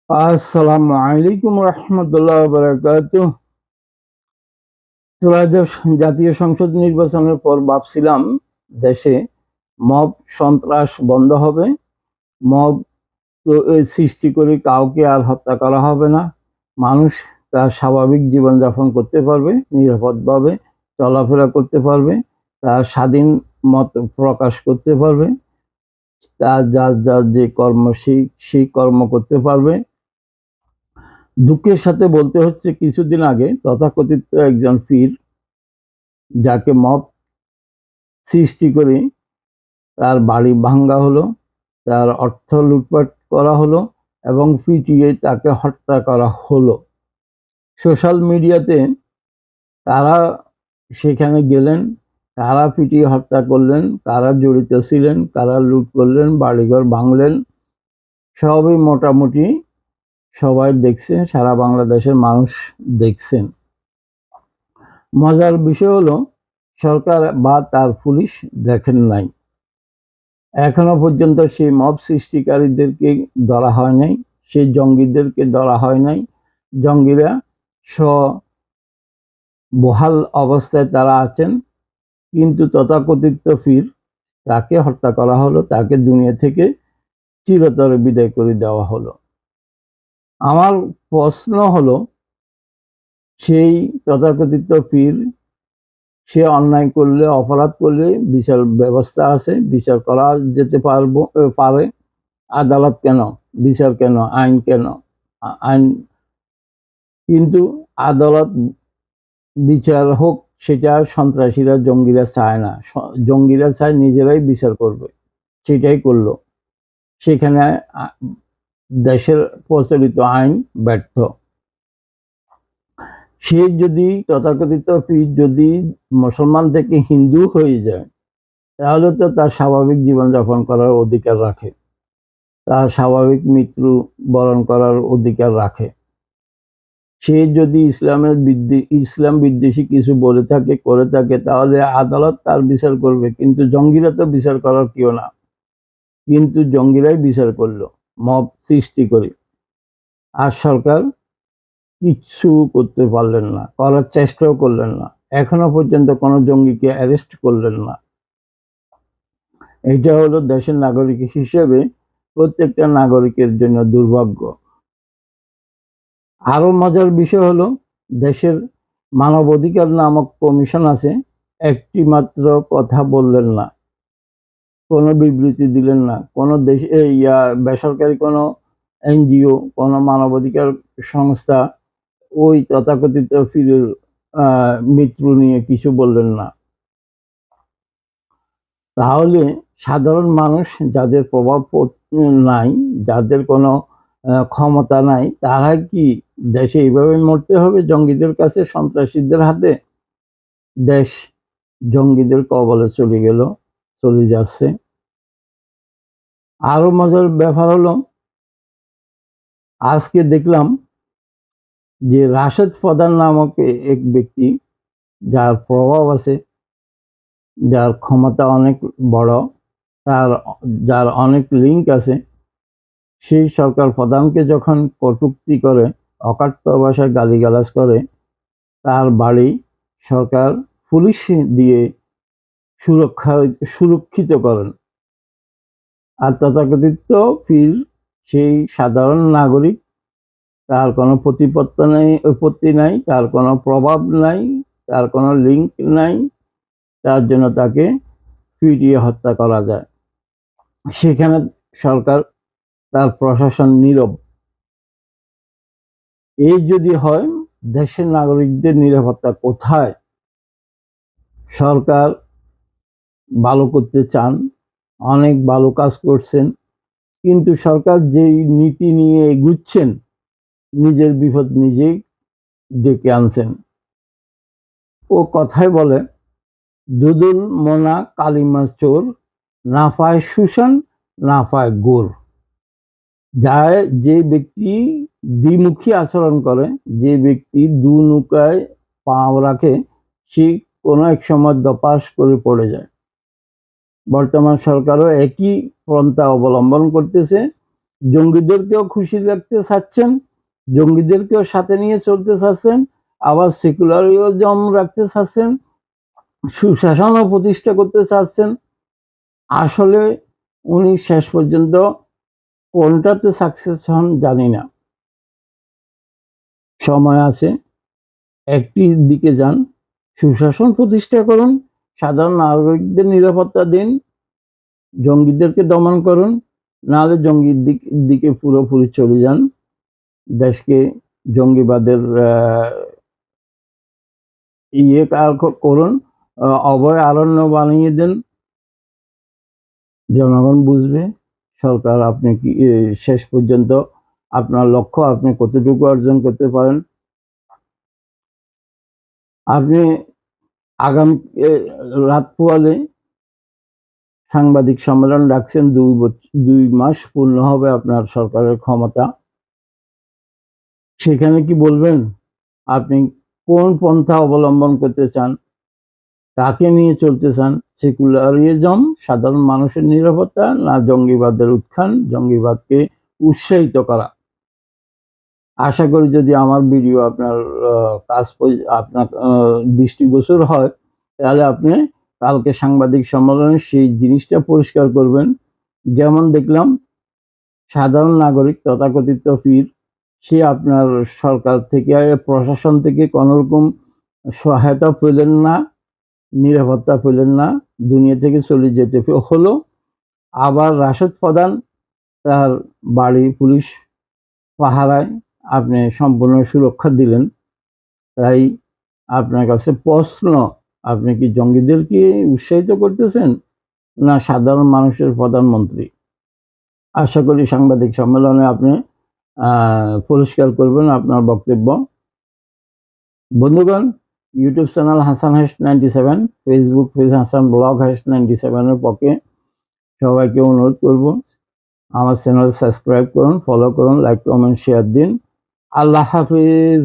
আসসালামু আলাইকুম রহমতুল্লাহ বারাকাতুহ। ত্রয়োদশ জাতীয় সংসদ নির্বাচনের পর ভাবছিলাম দেশে মব সন্ত্রাস বন্ধ হবে, মব সৃষ্টি করে কাউকে আর হত্যা করা হবে না, মানুষ তার স্বাভাবিক জীবনযাপন করতে পারবে, নিরাপদভাবে চলাফেরা করতে পারবে, তার স্বাধীন মত প্রকাশ করতে পারবে, তার যার যার যে কর্ম সেই কর্ম করতে পারবে। দুঃখের সাথে বলতে হচ্ছে, কিছুদিন আগে তথাকথিত একজন পীর, যাকে মব সৃষ্টি করে তার বাড়ি ভাঙ্গা হলো, তার অর্থ লুটপাট করা হলো এবং পিটিয়ে তাকে হত্যা করা হলো। সোশ্যাল মিডিয়াতে কারা সেখানে গেলেন, কারা পিটিয়ে হত্যা করলেন, কারা জড়িত ছিলেন, কারা লুট করলেন, বাড়িঘর ভাঙলেন, সবই মোটামুটি সবাই দেখছেন, সারা বাংলাদেশের মানুষ দেখছেন। মজার বিষয় হলো, সরকার বা তার পুলিশ দেখেন নাই, এখনো পর্যন্ত সেই মব সৃষ্টিকারীদেরকে ধরা হয় নাই, সেই জঙ্গিদেরকে ধরা হয় নাই। জঙ্গিরা বহাল অবস্থায় তারা আছেন, কিন্তু তথাকথিত পীর, তাকে হত্যা করা হলো, তাকে দুনিয়া থেকে চিরতরে বিদায় করে দেওয়া হলো। আমার প্রশ্ন হলো, সেই তথাকথিত পীর, সে অন্যায় করলে, অপরাধ করলে বিচার ব্যবস্থা আছে, বিচার করা যেতে পারে। আদালত কেন, বিচার কেন, আইন কেন? আইন, কিন্তু আদালত বিচার হোক, সেটা সন্ত্রাসীরা, জঙ্গিরা চায় না। জঙ্গিরা চায় নিজেরাই বিচার করবে, সেটাই করলো। সেখানে দেশের প্রচলিত আইন ব্যর্থ। সে যদি তথাকথিত পীর যদি মুসলমান থেকে হিন্দু হয়ে যায়, তাহলে তো তার স্বাভাবিক জীবনযাপন করার অধিকার রাখে, তার স্বাভাবিক মৃত্যু বরণ করার অধিকার রাখে। সে যদি ইসলাম বিদ্বেষী কিছু বলে থাকে, করে থাকে, তাহলে আদালত তার বিচার করবে। কিন্তু জঙ্গিরা তো বিচার করার কেউ না, কিন্তু জঙ্গিরাই বিচার করলো মব সৃষ্টি করে। আর সরকার কিচ্ছু করতে পারলেন না, করার চেষ্টাও করলেন না, এখনো পর্যন্ত কোনো জঙ্গিকে অ্যারেস্ট করলেন না। এটা হলো দেশের নাগরিক হিসেবে প্রত্যেকটা নাগরিকের জন্য দুর্ভাগ্য। আরো মজার বিষয় হলো, দেশের মানবাধিকার নামক কমিশন আছে, একটি মাত্র কথা বললেন না, কোনো বিবৃতি দিলেন না। কোনো দেশ বেসরকারি কোনো এনজিও, কোনো মানবাধিকার সংস্থা ওই তথাকথিত ফিরের মৃত্যু নিয়ে কিছু বললেন না। তাহলে সাধারণ মানুষ, যাদের প্রভাব নাই, যাদের কোনো ক্ষমতা নাই, তারা কি দেশে এইভাবে মরতে হবে জঙ্গিদের কাছে, সন্ত্রাসীদের হাতে? দেশ জঙ্গিদের কবলে চলে যাচ্ছে। আরো মজার ব্যাপার হলো, আজকে দেখলাম যে রাশেদ প্রধান নামক এক ব্যক্তি, যার প্রভাব আছে, যার ক্ষমতা অনেক বড়, যার অনেক লিঙ্ক আছে, সেই সরকার প্রধানকে যখন কটূক্তি করে, অকাট্য ভাষায় গালিগালাজ করে, তার বাড়ি সরকার পুলিশ দিয়ে সুরক্ষিত করেন। আর তথাকথিত পীর, সেই সাধারণ নাগরিক, তার কোনো আপত্তি নাই, তার কোনো প্রভাব নাই, তার কোনো লিঙ্ক নাই, তার জন্য তাকে পিটিয়ে হত্যা করা যায়। সেখানে সরকার, তার প্রশাসন নীরব। এই যদি হয়, দেশের নাগরিকদের নিরাপত্তা কোথায়? সরকার ভালো করতে চান, অনেক ভালো কাজ করছেন, কিন্তু সরকার যেই নীতি নিয়ে এগুচ্ছেন, নিজের বিপদ নিজেই ডেকে আনছেন। ও কথায় বলে, দুদুল মোনা কালিমা চোর, না পায় সুশান, না পায় গোর। যে ব্যক্তি দ্বিমুখী আচরণ করে, যে ব্যক্তি দু নৌকায় পা রাখে, সে কোনো এক সময় ধপাস করে পড়ে যায়। বর্তমান সরকারও একই পন্থা অবলম্বন করতেছে। জঙ্গিদেরকেও খুশি রাখতে চাচ্ছেন, জঙ্গিদেরকেও সাথে নিয়ে চলতে চাচ্ছেন, আবার সেকুলারিজম রাখতে চাচ্ছেন, সুশাসনও প্রতিষ্ঠা করতে চাচ্ছেন। আসলে উনি শেষ পর্যন্ত কোনটাতে সাকসেস হন জানি না। সময় আছে, একটি দিকে যান, সুশাসন প্রতিষ্ঠা করুন, সাধারণ নাগরিকদের নিরাপত্তা দিন, জঙ্গিদেরকে দমন করুন, নাহলে জঙ্গির দিকে পুরোপুরি চলে যান, দেশকে জঙ্গিবাদের করুন, অভয় অরণ্য বানিয়ে দেন। জনগণ বুঝবে সরকার আপনি কি শেষ পর্যন্ত আপনার লক্ষ্য আপনি কতটুকু অর্জন করতে পারেন। আপনি আগামী রাত পোয়ালে সাংবাদিক সম্মেলন ডাকছেন, 2 মাস পূর্ণ হবে আপনার সরকারের ক্ষমতা। সেখানে কি বলবেন আপনি কোন পন্থা অবলম্বন করতে চান, কাকে নিয়ে চলতে চান? সেকুলারিজম, সাধারণ মানুষের নিরাপত্তা, না জঙ্গিবাদের উত্থান, জঙ্গিবাদকে উৎসাহিত করা? আশা করি যদি আমার ভিডিও আপনার আপনার দৃষ্টিগোচর হয়, তাহলে আপনি কালকে সাংবাদিক সম্মেলনে সেই জিনিসটা পরিষ্কার করবেন। যেমন দেখলাম সাধারণ নাগরিক তথাকথিত পীর, সে আপনার সরকার থেকে প্রশাসন থেকে কোনোরকম সহায়তা পেলেন না, নিরাপত্তা পেলেন না, দুনিয়া থেকে চলে যেতে হলো। আবার রাশেদ প্রধান তার বাড়ি পুলিশ পাহারায় আপনি সম্পূর্ণ সুরক্ষা দিলেন। তাই আপনার কাছে প্রশ্ন, আপনি কি জঙ্গিদেরকে উৎসাহিত করতেছেন, না সাধারণ মানুষের প্রধানমন্ত্রী? আশা করি সাংবাদিক সম্মেলনে আপনি পরিষ্কার করবেন আপনার বক্তব্য। বন্ধুগণ, YouTube channel Hasan heist 97, Facebook page Hasan blog heist 97 এর পক্ষে সবাইকে অনুরোধ করব আমার চ্যানেল সাবস্ক্রাইব করুন, ফলো করুন, লাইক কমেন্ট শেয়ার দিন। আল্লাহ হাফিজ।